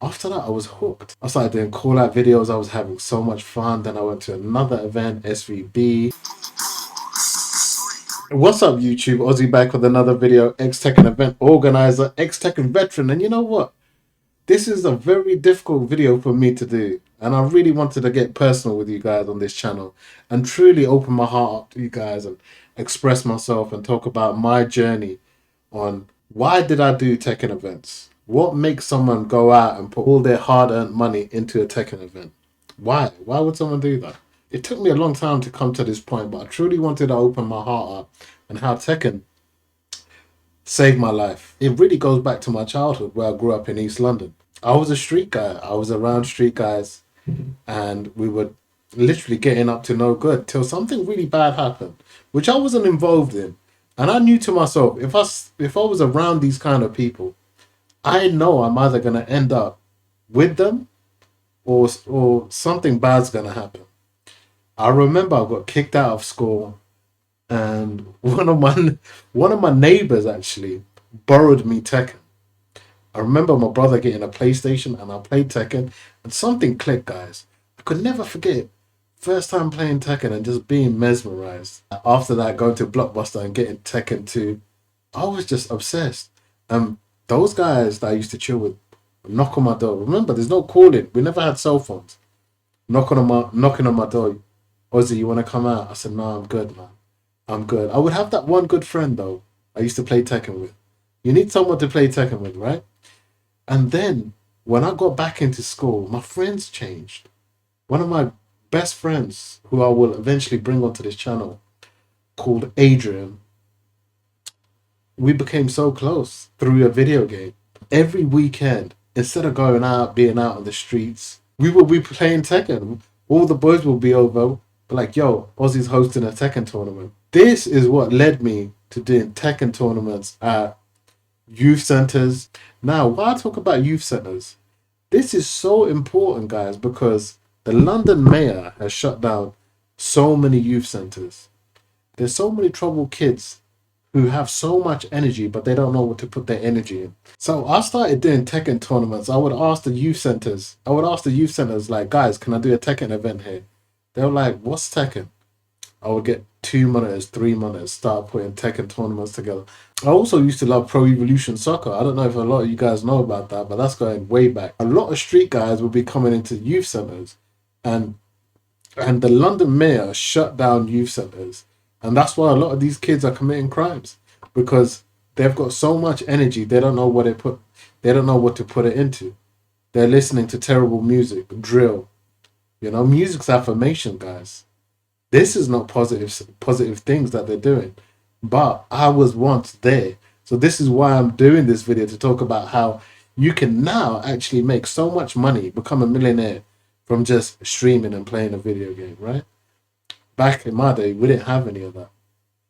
After that, I was hooked. I started doing call out videos. I was having so much fun. Then I went to another event, SVB. What's up, YouTube? Ozzy back with another video. Tekken event organizer, Tekken veteran. And you know what? This is a very difficult video for me to do. And I really wanted to get personal with you guys on this channel and truly open my heart up to you guys and express myself and talk about my journey on why did I do Tekken events? What makes someone go out and put all their hard-earned money into a Tekken event? Why? Why would someone do that? It took me a long time to come to this point, but I truly wanted to open my heart up and how Tekken saved my life. It really goes back to my childhood where I grew up in East London. I was a street guy. I was around street guys and we were literally getting up to no good till something really bad happened, which I wasn't involved in. And I knew to myself, if I was around these kind of people, I know I'm either gonna end up with them or something bad's gonna happen. I remember I got kicked out of school, and one of my neighbors actually borrowed me Tekken. I remember my brother getting a PlayStation and I played Tekken, and something clicked, guys. I could never forget it. First time playing Tekken and just being mesmerized. After that, going to Blockbuster and getting Tekken 2, I was just obsessed. Those guys that I used to chill with knock on my door. Remember, there's no calling. We never had cell phones. Knocking on my door. Ozzy, you want to come out? I said, no, I'm good, man. I'm good. I would have that one good friend though. I used to play Tekken with. You need someone to play Tekken with, right? And then when I got back into school, my friends changed. One of my best friends, who I will eventually bring onto this channel, called Adrian, we became so close through a video game. Every weekend, instead of going out, being out on the streets, we would be playing Tekken. All the boys will be over, like, yo, Ozzy's hosting a Tekken tournament. This is what led me to doing Tekken tournaments at youth centers. Now, why I talk about youth centers, this is so important, guys, because the London mayor has shut down so many youth centers. There's so many troubled kids who have so much energy, but they don't know what to put their energy in. So I started doing Tekken tournaments. I would ask the youth centers, like, guys, can I do a Tekken event here? They were like, what's Tekken? I would get 2 monitors, 3 monitors, start putting Tekken tournaments together. I also used to love Pro Evolution Soccer. I don't know if a lot of you guys know about that, but that's going way back. A lot of street guys would be coming into youth centers, and the London mayor shut down youth centers, and that's why a lot of these kids are committing crimes, because they've got so much energy they don't know they don't know what to put it into. They're listening to terrible music, drill. Music's affirmation, guys. This is not positive things that they're doing, but I was once there. So this is why I'm doing this video, to talk about how you can now actually make so much money, become a millionaire from just streaming and playing a video game, right? Back in my day, we didn't have any of that,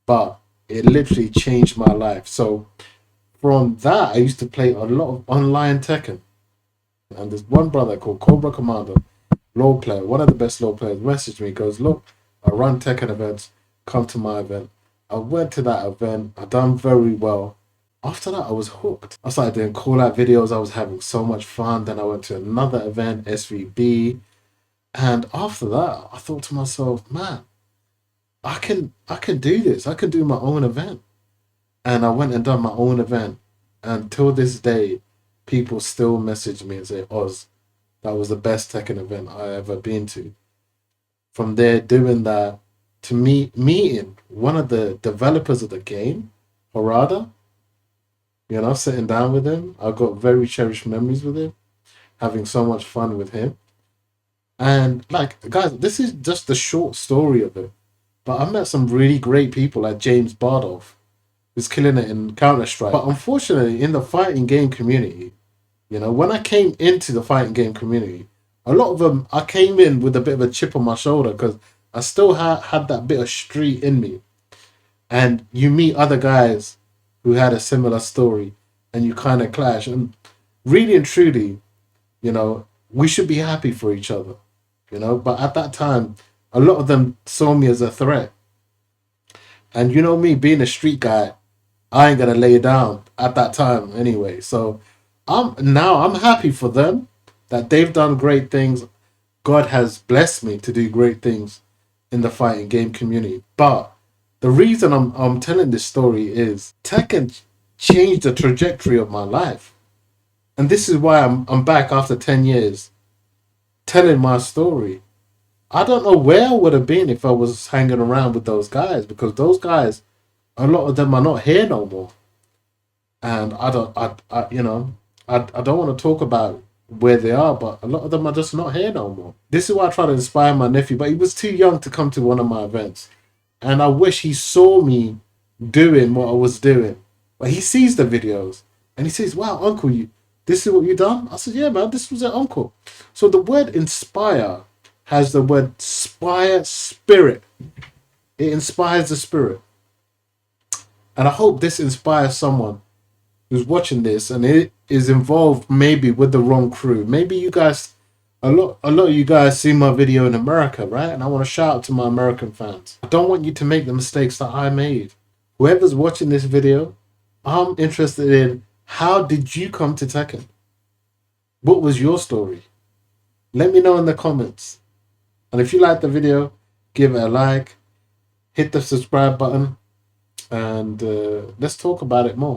but it literally changed my life. So from that, I used to play a lot of online Tekken. And there's one brother called Cobra Commander, low player, one of the best low players, messaged me, goes, look, I run Tekken events, come to my event. I went to that event, I done very well. After that, I was hooked. I started doing call out videos, I was having so much fun. Then I went to another event, SVB. And after that, I thought to myself, man, I can do this. I can do my own event. And I went and done my own event. And till this day, people still message me and say, Oz, that was the best Tekken event I ever been to. From there, doing that, to meeting one of the developers of the game, Harada, sitting down with him. I got very cherished memories with him, having so much fun with him. And like, guys, this is just the short story of it. But I met some really great people like James Bardolph, who's killing it in Counter-Strike. But unfortunately, in the fighting game community, when I came into the fighting game community, a lot of them, I came in with a bit of a chip on my shoulder because I still had that bit of street in me. And you meet other guys who had a similar story and you kind of clash. And really and truly, we should be happy for each other, But at that time, a lot of them saw me as a threat. And me being a street guy, I ain't gonna lay down at that time anyway. So I'm happy for them. that they've done great things. God has blessed me to do great things in the fighting game community. But the reason I'm telling this story is Tekken changed the trajectory of my life. And this is why I'm back after 10 years telling my story. I don't know where I would have been if I was hanging around with those guys, because those guys, a lot of them are not here no more. And I don't want to talk about where they are, but a lot of them are just not here no more. This is why I try to inspire my nephew, but he was too young to come to one of my events. And I wish he saw me doing what I was doing. But he sees the videos and he says, wow, uncle, this is what you done? I said, yeah, man, this was an uncle. So the word inspire has the word spire, spirit. It inspires the spirit. And I hope this inspires someone who's watching this and it is involved maybe with the wrong crew. Maybe you guys, a lot of you guys see my video in America, right? And I want to shout out to my American fans. I don't want you to make the mistakes that I made. Whoever's watching this video, I'm interested in, how did you come to Tekken? What was your story? Let me know in the comments. And if you like the video, give it a like, hit the subscribe button, and let's talk about it more.